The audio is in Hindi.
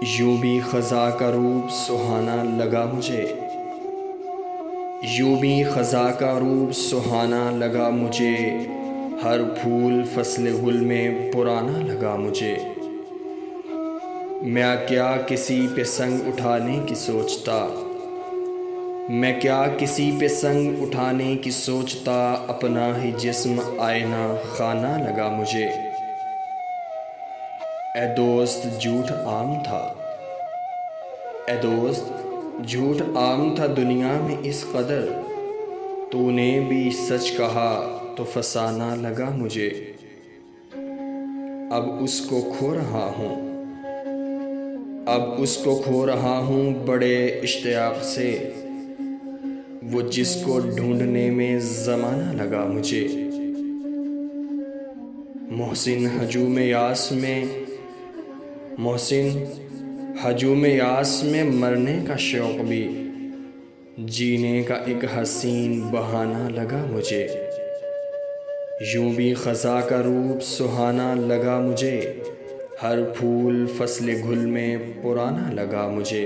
यूं भी ख़ज़ा का रूप सुहाना लगा मुझे, यूं भी ख़ज़ा का रूप सुहाना लगा मुझे। हर फूल फ़स्ल गुल में पुराना लगा मुझे। मैं क्या किसी पे संग उठाने की सोचता, मैं क्या किसी पे संग उठाने की सोचता। अपना ही जिस्म आईना खाना लगा मुझे। ए दोस्त झूठ आम था, ए दोस्त झूठ आम था दुनिया में इस कदर। तूने भी सच कहा तो फसाना लगा मुझे। अब उसको खो रहा हूँ, अब उसको खो रहा हूँ बड़े इश्तियाक से। वो जिसको ढूंढने में ज़माना लगा मुझे। मोहसिन हजूम यास में, मोहसिन हजूम यास में मरने का शौक़ भी जीने का एक हसीन बहाना लगा मुझे। यूं भी ख़ज़ा का रूप सुहाना लगा मुझे। हर फूल फ़स्ल गुल में पुराना लगा मुझे।